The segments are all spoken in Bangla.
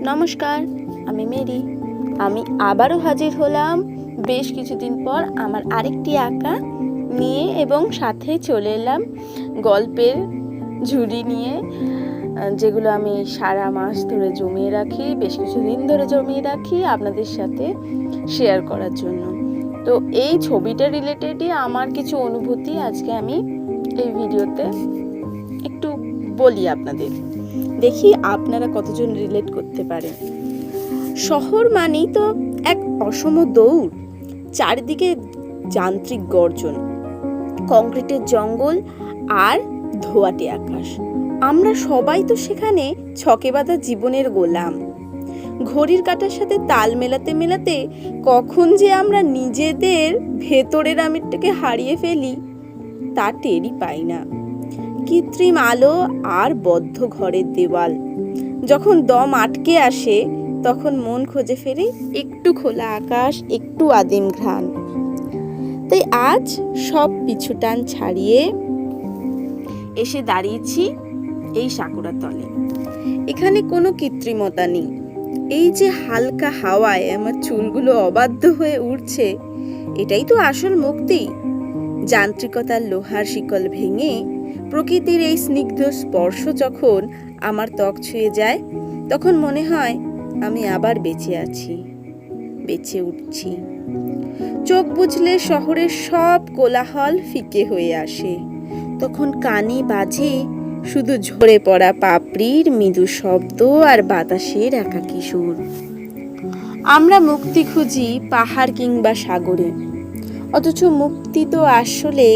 নমস্কার, আমি মেরি। আমি আবারও হাজির হলাম বেশ কিছুদিন পর আমার আরেকটি আঁকা নিয়ে, এবং সাথে চলে এলাম গল্পের ঝুড়ি নিয়ে, যেগুলো আমি সারা মাস ধরে জমিয়ে রাখি, বেশ কিছুদিন ধরে জমিয়ে রাখি আপনাদের সাথে শেয়ার করার জন্য। তো এই ছবিটা রিলেটেডই আমার কিছু অনুভূতি আজকে আমি এই ভিডিওতে একটু বলি আপনাদের। দেখি আপনারা কতজন রিলেট করতে পারেন। শহর মানেই তো এক অসম দৌড়, চারিদিকে যান্ত্রিক গর্জন, কংক্রিটের জঙ্গল আর ধোঁয়াটে আকাশ। আমরা সবাই তো সেখানে ছকে বাঁধা জীবনের গোলাম। ঘড়ির কাঁটার সাথে তাল মেলাতে মেলাতে কখন যে আমরা নিজেদের ভেতরের আমিরটাকে হারিয়ে ফেলি তা টেরই পাই না। কৃত্রিম আলো আর বদ্ধ ঘরের দেওয়াল, যখন দম আটকে আসে তখন মন খোঁজে ফেরে একটু খোলা আকাশ, একটু আদিম ঘ্রাণ। তাই আজ সব পিছুটান ছাড়িয়ে এসে দাঁড়িয়েছি এই সাকুরা তলে। এখানে কোনো কৃত্রিমতা নেই। এই যে হালকা হাওয়ায় আমার চুলগুলো অবাধ্য হয়ে উঠছে, এটাই তো আসল মুক্তি। যান্ত্রিকতার লোহার শিকল ভেঙে প্রকৃতির এই স্নিগ্ধ স্পর্শ যখন আমার ত্বক ছুঁয়ে যায়, তখন মনে হয় আমি আবার বেঁচে আছি, বেঁচে উঠছি। চোখ বুঝলে শহরের সব কোলাহল ফিকে হয়ে আসে। তখন কানে বাজে শুধু ঝরে পড়া পাপড়ির মৃদু শব্দ আর বাতাসের একাকী সুর। আমরা মুক্তি খুঁজি পাহাড় কিংবা সাগরে, অথচ মুক্তি তো আসলে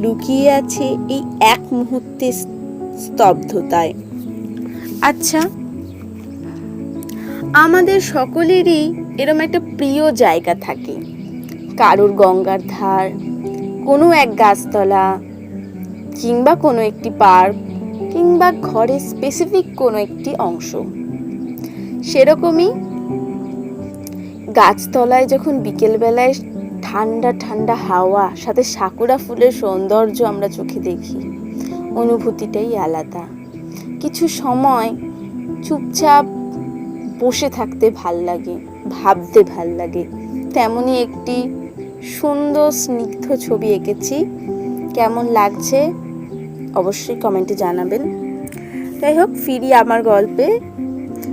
লুকিয়ে আছে এই এক মুহূর্তের স্তব্ধতায়। আচ্ছা, আমাদের সকলেরই এরম একটা প্রিয় জায়গা থাকে। কারোর গঙ্গার ধার, কোনো এক গাছতলা, কিংবা কোনো একটি পার্ক, কিংবা ঘরের স্পেসিফিক কোনো একটি অংশ। সেরকমই গাছতলায় যখন বিকেলবেলায় ঠান্ডা ঠান্ডা হাওয়া সাথে সাকুরা ফুলের সৌন্দর্য আমরা চোখে দেখি, অনুভূতিটাই আলাদা। কিছু সময় চুপচাপ বসে থাকতে ভাল লাগে, ভাবতে ভাল লাগে। তেমনই একটি সুন্দর স্নিগ্ধ ছবি এঁকেছি। কেমন লাগছে অবশ্যই কমেন্টে জানাবেন। যাই হোক, ফিরি আমার গল্পে।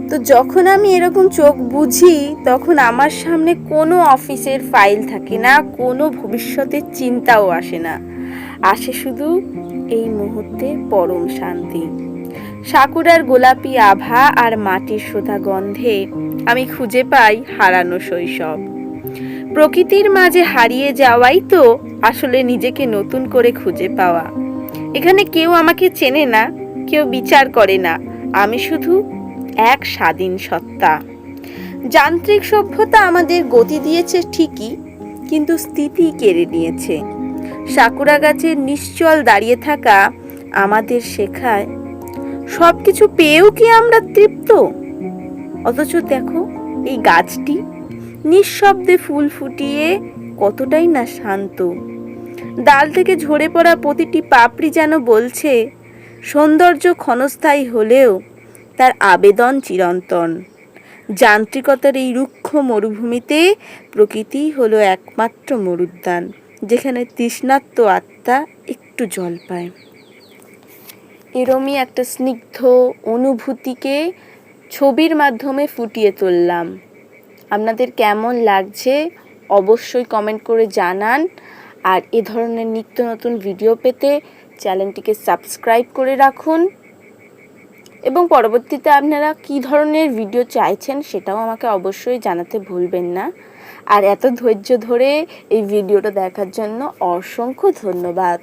তো যখন আমি এরকম চোখ বুঝি, তখন আমার সামনে কোনো অফিসের ফাইল থাকে না, কোনো ভবিষ্যতের চিন্তাও আসে না। আসে শুধু এই মুহূর্তে পরম শান্তি। সাকুরার গোলাপি আভা আর মাটির সোঁদা গন্ধে আমি খুঁজে পাই হারানো শৈশব। প্রকৃতির মাঝে হারিয়ে যাওয়াই তো আসলে নিজেকে নতুন করে খুঁজে পাওয়া। এখানে কেউ আমাকে চেনে না, কেউ বিচার করে না। আমি শুধু এক স্বাধীন সত্তা। যান্ত্রিক সভ্যতা আমাদের গতি দিয়েছে ঠিকই, কিন্তু স্থিতি কেড়ে নিয়েছে। সাকুরা গাছের নিশ্চল দাঁড়িয়ে থাকা আমাদের শেখায় সবকিছু পেয়েও কি আমরা তৃপ্ত। অথচ দেখো, এই গাছটি নিঃশব্দে ফুল ফুটিয়ে কতটাই না শান্ত। ডাল থেকে ঝরে পড়া প্রতিটি পাপড়ি যেন বলছে, সৌন্দর্য ক্ষণস্থায়ী হলেও তার আবেদন চিরন্তন। যান্ত্রিকতার এই রুক্ষ মরুভূমিতে প্রকৃতি হলো একমাত্র মরুদ্যান, যেখানে তৃষ্ণার্ত আত্মা একটু জল পায়। এরমই একটা স্নিগ্ধ অনুভূতিকে ছবির মাধ্যমে ফুটিয়ে তুললাম। আপনাদের কেমন লাগছে অবশ্যই কমেন্ট করে জানান। আর এ ধরনের নিত্য নতুন ভিডিও পেতে চ্যানেলটিকে সাবস্ক্রাইব করে রাখুন, এবং পরবর্তীতে আপনারা কী ধরনের ভিডিও চাইছেন সেটাও আমাকে অবশ্যই জানাতে ভুলবেন না। আর এত ধৈর্য ধরে এই ভিডিওটা দেখার জন্য অসংখ্য ধন্যবাদ।